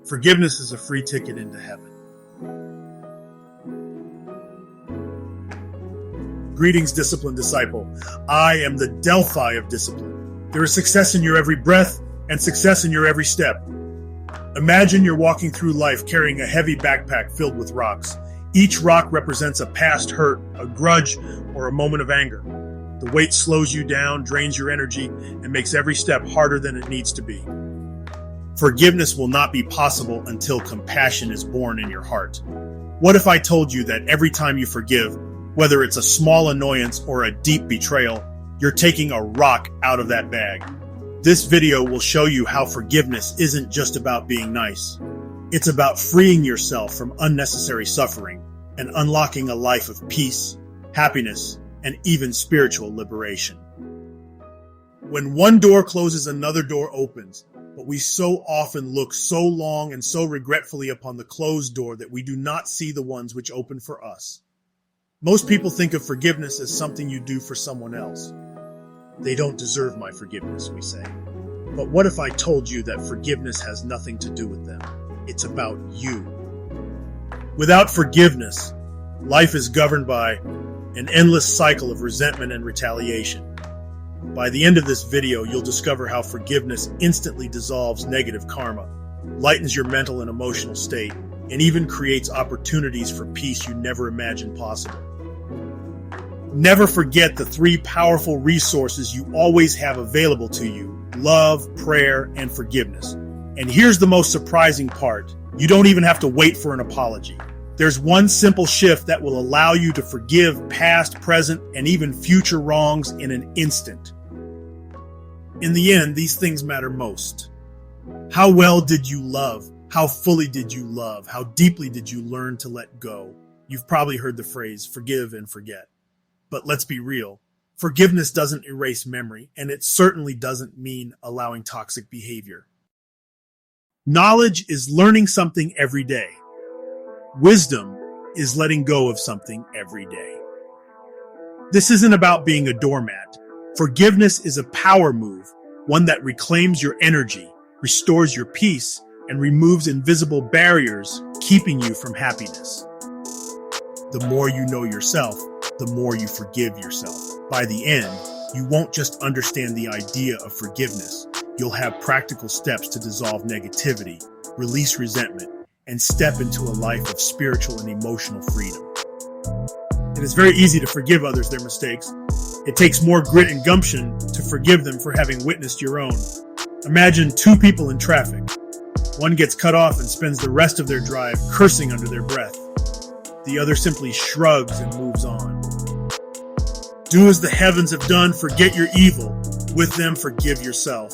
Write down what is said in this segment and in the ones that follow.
Forgiveness is a free ticket into heaven. Greetings, disciplined disciple. I am the Delphi of discipline. There is success in your every breath and success in your every step. Imagine you're walking through life carrying a heavy backpack filled with rocks. Each rock represents a past hurt, a grudge, or a moment of anger. The weight slows you down, drains your energy, and makes every step harder than it needs to be. Forgiveness will not be possible until compassion is born in your heart. What if I told you that every time you forgive, whether it's a small annoyance or a deep betrayal, you're taking a rock out of that bag? This video will show you how forgiveness isn't just about being nice. It's about freeing yourself from unnecessary suffering and unlocking a life of peace, happiness, and even spiritual liberation. When one door closes, another door opens. But we so often look so long and so regretfully upon the closed door that we do not see the ones which open for us. Most people think of forgiveness as something you do for someone else. They don't deserve my forgiveness, we say. But what if I told you that forgiveness has nothing to do with them? It's about you. Without forgiveness, life is governed by an endless cycle of resentment and retaliation. By the end of this video, you'll discover how forgiveness instantly dissolves negative karma, lightens your mental and emotional state, and even creates opportunities for peace you never imagined possible. Never forget the 3 powerful resources you always have available to you: love, prayer, and forgiveness. And here's the most surprising part. You don't even have to wait for an apology. There's one simple shift that will allow you to forgive past, present, and even future wrongs in an instant. In the end, these things matter most. How well did you love? How fully did you love? How deeply did you learn to let go? You've probably heard the phrase, forgive and forget. But let's be real. Forgiveness doesn't erase memory, and it certainly doesn't mean allowing toxic behavior. Knowledge is learning something every day. Wisdom is letting go of something every day. This isn't about being a doormat. Forgiveness is a power move, one that reclaims your energy, restores your peace, and removes invisible barriers keeping you from happiness. The more you know yourself, the more you forgive yourself. By the end, you won't just understand the idea of forgiveness. You'll have practical steps to dissolve negativity, release resentment, and step into a life of spiritual and emotional freedom. It is very easy to forgive others their mistakes. It takes more grit and gumption to forgive them for having witnessed your own. Imagine 2 people in traffic. One gets cut off and spends the rest of their drive cursing under their breath. The other simply shrugs and moves on. Do as the heavens have done, forget your evil. With them, forgive yourself.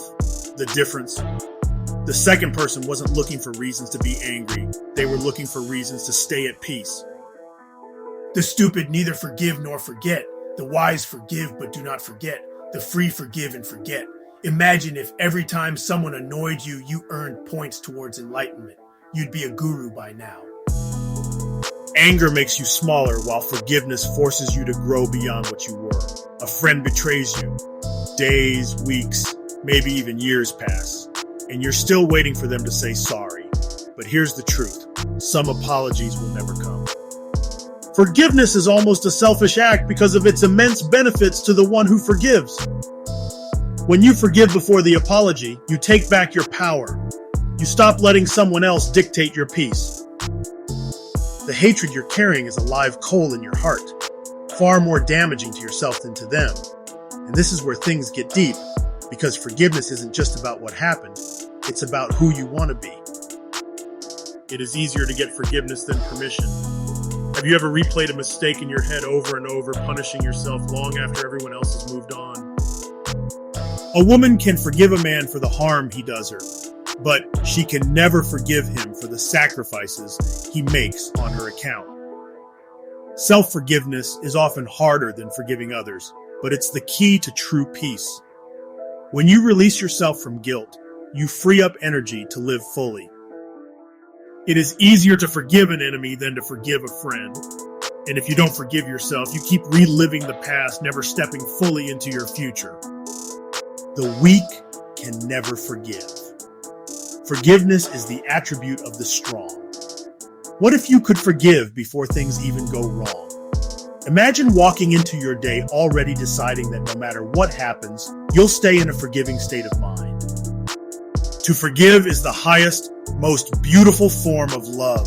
The difference? The second person wasn't looking for reasons to be angry. They were looking for reasons to stay at peace. The stupid neither forgive nor forget. The wise forgive but do not forget. The free forgive and forget. Imagine if every time someone annoyed you, you earned points towards enlightenment. You'd be a guru by now. Anger makes you smaller, while forgiveness forces you to grow beyond what you were. A friend betrays you. Days, weeks, maybe even years pass, and you're still waiting for them to say sorry. But here's the truth. Some apologies will never come. Forgiveness is almost a selfish act because of its immense benefits to the one who forgives. When you forgive before the apology, you take back your power. You stop letting someone else dictate your peace. The hatred you're carrying is a live coal in your heart, far more damaging to yourself than to them. And this is where things get deep, because forgiveness isn't just about what happened, it's about who you want to be. It is easier to get forgiveness than permission. Have you ever replayed a mistake in your head over and over, punishing yourself long after everyone else has moved on? A woman can forgive a man for the harm he does her, but she can never forgive him for the sacrifices he makes on her account. Self-forgiveness is often harder than forgiving others, but it's the key to true peace. When you release yourself from guilt, you free up energy to live fully. It is easier to forgive an enemy than to forgive a friend. And if you don't forgive yourself, you keep reliving the past, never stepping fully into your future. The weak can never forgive. Forgiveness is the attribute of the strong. What if you could forgive before things even go wrong? Imagine walking into your day already deciding that no matter what happens, you'll stay in a forgiving state of mind. To forgive is the highest, most beautiful form of love.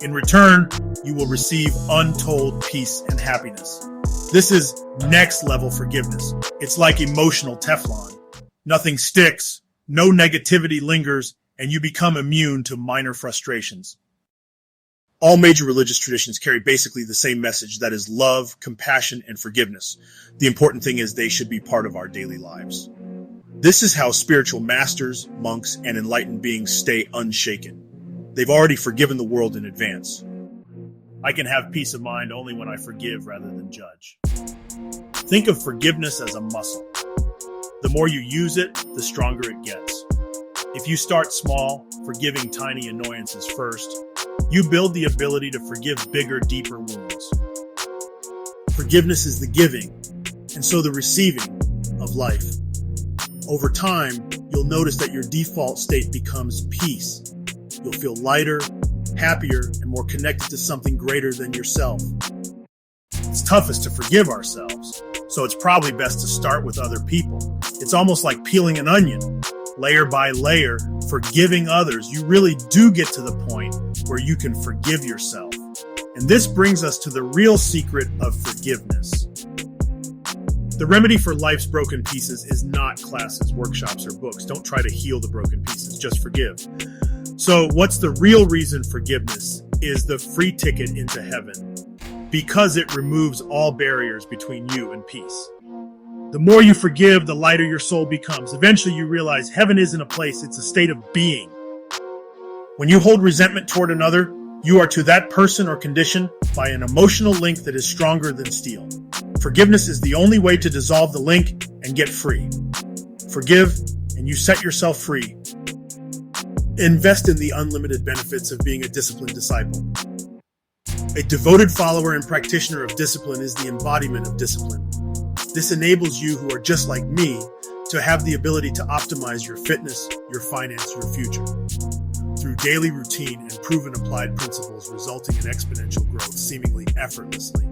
In return, you will receive untold peace and happiness. This is next level forgiveness. It's like emotional Teflon. Nothing sticks, no negativity lingers, and you become immune to minor frustrations. All major religious traditions carry basically the same message, that is love, compassion, and forgiveness. The important thing is they should be part of our daily lives. This is how spiritual masters, monks, and enlightened beings stay unshaken. They've already forgiven the world in advance. I can have peace of mind only when I forgive rather than judge. Think of forgiveness as a muscle. The more you use it, the stronger it gets. If you start small, forgiving tiny annoyances first, you build the ability to forgive bigger, deeper wounds. Forgiveness is the giving, and so the receiving of life. Over time, you'll notice that your default state becomes peace. You'll feel lighter, happier, and more connected to something greater than yourself. It's toughest to forgive ourselves, so it's probably best to start with other people. It's almost like peeling an onion. Layer by layer, forgiving others, you really do get to the point where you can forgive yourself. And this brings us to the real secret of forgiveness. The remedy for life's broken pieces is not classes, workshops, or books. Don't try to heal the broken pieces, just forgive. So what's the real reason forgiveness is the free ticket into heaven? Because it removes all barriers between you and peace. The more you forgive, the lighter your soul becomes. Eventually you realize heaven isn't a place, it's a state of being. When you hold resentment toward another, you are to that person or condition by an emotional link that is stronger than steel. Forgiveness is the only way to dissolve the link and get free. Forgive, and you set yourself free. Invest in the unlimited benefits of being a disciplined disciple. A devoted follower and practitioner of discipline is the embodiment of discipline. This enables you, who are just like me, to have the ability to optimize your fitness, your finance, your future, through daily routine and proven applied principles, resulting in exponential growth seemingly effortlessly.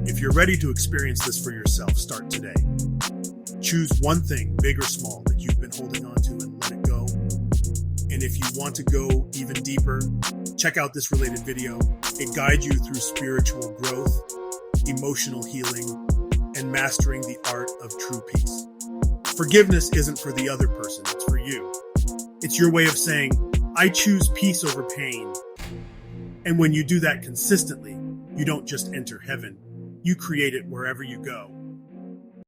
If you're ready to experience this for yourself, start today. Choose one thing, big or small, that you've been holding on to and let it go. And if you want to go even deeper, check out this related video. It guides you through spiritual growth, emotional healing, and mastering the art of true peace. Forgiveness isn't for the other person, it's for you. It's your way of saying, I choose peace over pain. And when you do that consistently, you don't just enter heaven, you create it wherever you go.